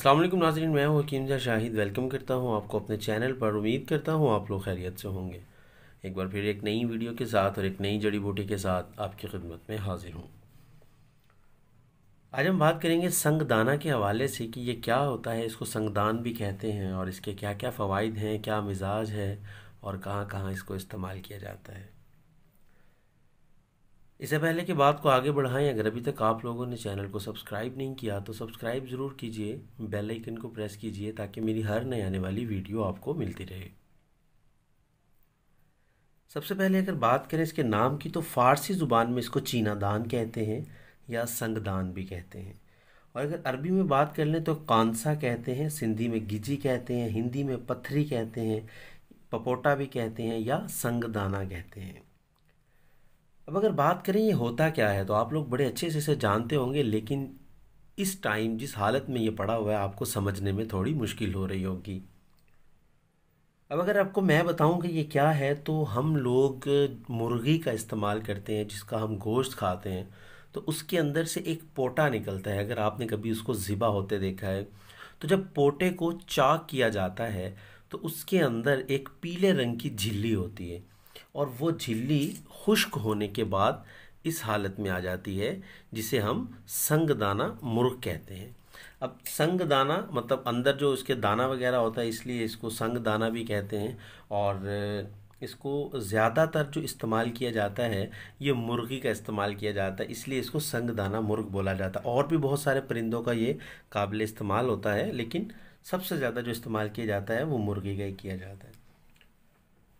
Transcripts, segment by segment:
अस्सलाम वालेकुम नाज़रीन, मैं हूँ हकीम ज़ा शाहिद। वेलकम करता हूँ आपको अपने चैनल पर। उम्मीद करता हूँ आप लोग खैरियत से होंगे। एक बार फिर एक नई वीडियो के साथ और एक नई जड़ी बूटी के साथ आपकी खिदमत में हाजिर हूँ। आज हम बात करेंगे संगदाना के हवाले से कि ये क्या होता है। इसको संगदान भी कहते हैं और इसके क्या क्या फ़वाइद हैं, क्या मिजाज है और कहाँ कहाँ इसको इस्तेमाल किया जाता है। इससे पहले कि बात को आगे बढ़ाएं, अगर अभी तक आप लोगों ने चैनल को सब्सक्राइब नहीं किया तो सब्सक्राइब ज़रूर कीजिए, बेल आइकन को प्रेस कीजिए ताकि मेरी हर नई आने वाली वीडियो आपको मिलती रहे। सबसे पहले अगर बात करें इसके नाम की तो फ़ारसी ज़ुबान में इसको चीनादान कहते हैं या संगदान भी कहते हैं। और अगर अरबी में बात कर लें तो कांसा कहते हैं, सिंधी में गिजी कहते हैं, हिंदी में पत्थरी कहते हैं, पपोटा भी कहते हैं या संगदाना कहते हैं। अब अगर बात करें ये होता क्या है तो आप लोग बड़े अच्छे से इसे जानते होंगे, लेकिन इस टाइम जिस हालत में ये पड़ा हुआ है आपको समझने में थोड़ी मुश्किल हो रही होगी। अब अगर आपको मैं बताऊं कि ये क्या है तो हम लोग मुर्गी का इस्तेमाल करते हैं, जिसका हम गोश्त खाते हैं। तो उसके अंदर से एक पोटा निकलता है। अगर आपने कभी उसको ज़िबा होते देखा है तो जब पोटे को चाक किया जाता है तो उसके अंदर एक पीले रंग की झिल्ली होती है और वो झिल्ली खुश्क होने के बाद इस हालत में आ जाती है, जिसे हम संगदाना मुर्ग कहते हैं। अब संगदाना मतलब अंदर जो इसके दाना वगैरह होता है, इसलिए इसको संगदाना भी कहते हैं। और इसको ज़्यादातर जो इस्तेमाल किया जाता है ये मुर्गी का इस्तेमाल किया जाता है, इसलिए इसको संगदाना मुर्ग बोला जाता है। और भी बहुत सारे परिंदों का ये काबिल इस्तेमाल होता है, लेकिन सबसे ज़्यादा जो इस्तेमाल किया जाता है वो मुर्गी का ही किया जाता है।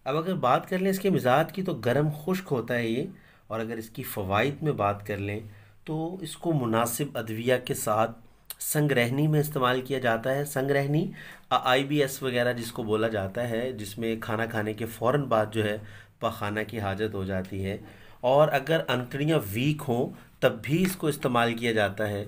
अब अगर बात कर लें इसके मिजाज की तो गर्म खुश्क होता है ये। और अगर इसकी फ़वाइद में बात कर लें तो इसको मुनासिब अदविया के साथ संग्रहणी में इस्तेमाल किया जाता है। संग्रहणी IBS वगैरह जिसको बोला जाता है, जिसमें खाना खाने के फ़ौरन बाद जो है पखाना की हाजत हो जाती है। और अगर अंतड़ियाँ वीक हों तब भी इसको इस्तेमाल किया जाता है।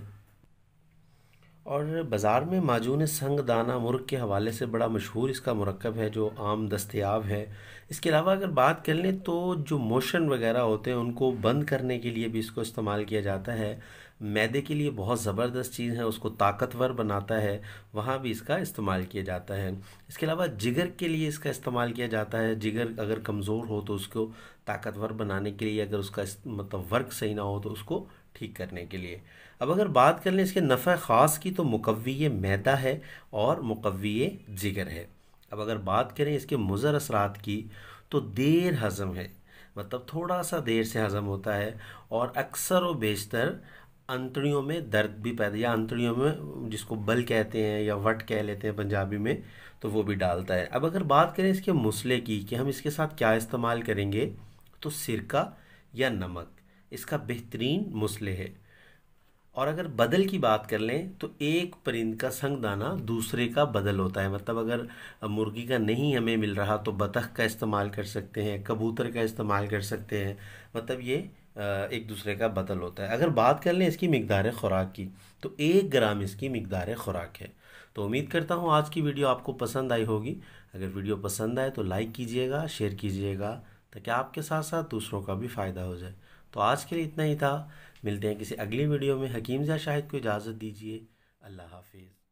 और बाज़ार में माजून संगदाना मुर्ग के हवाले से बड़ा मशहूर इसका मुरक्कब है जो आम दस्तयाब है। इसके अलावा अगर बात कर लें तो जो मोशन वगैरह होते हैं उनको बंद करने के लिए भी इसको इस्तेमाल किया जाता है। मैदे के लिए बहुत ज़बरदस्त चीज़ है, उसको ताकतवर बनाता है, वहाँ भी इसका इस्तेमाल किया जाता है। इसके अलावा जिगर के लिए इसका इस्तेमाल किया जाता है। जिगर अगर कमज़ोर हो तो उसको ताकतवर बनाने के लिए, अगर उसका मतलब वर्क सही ना हो तो उसको ठीक करने के लिए। अब अगर बात कर लें इसके नफ़े ख़ास की तो मुक़व्वी मैदा है और मुक़व्वी जिगर है। अब अगर बात करें इसके मुज़र असरात की तो देर हज़म है, मतलब थोड़ा सा देर से हज़म होता है। और अक्सर व बेशतर अंतड़ियों में दर्द भी पैदा, या अंतड़ियों में जिसको बल कहते हैं या वट कह लेते हैं पंजाबी में, तो वो भी डालता है। अब अगर बात करें इसके मुसले की कि हम इसके साथ क्या इस्तेमाल करेंगे तो सिरका या नमक इसका बेहतरीन मुसले है। और अगर बदल की बात कर लें तो एक परिंद का संगदाना दूसरे का बदल होता है। मतलब अगर मुर्गी का नहीं हमें मिल रहा तो बतख का इस्तेमाल कर सकते हैं, कबूतर का इस्तेमाल कर सकते हैं। मतलब ये एक दूसरे का बदल होता है। अगर बात कर लें इसकी मिकदार ख़ुराक की तो 1 ग्राम इसकी मिकदार ख़ुराक है। तो उम्मीद करता हूँ आज की वीडियो आपको पसंद आई होगी। अगर वीडियो पसंद आए तो लाइक कीजिएगा, शेयर कीजिएगा, ताकि आपके साथ साथ दूसरों का भी फ़ायदा हो जाए। तो आज के लिए इतना ही था। मिलते हैं किसी अगली वीडियो में। हकीम ज़ा शाहिद को इजाज़त दीजिए। अल्लाह हाफिज़।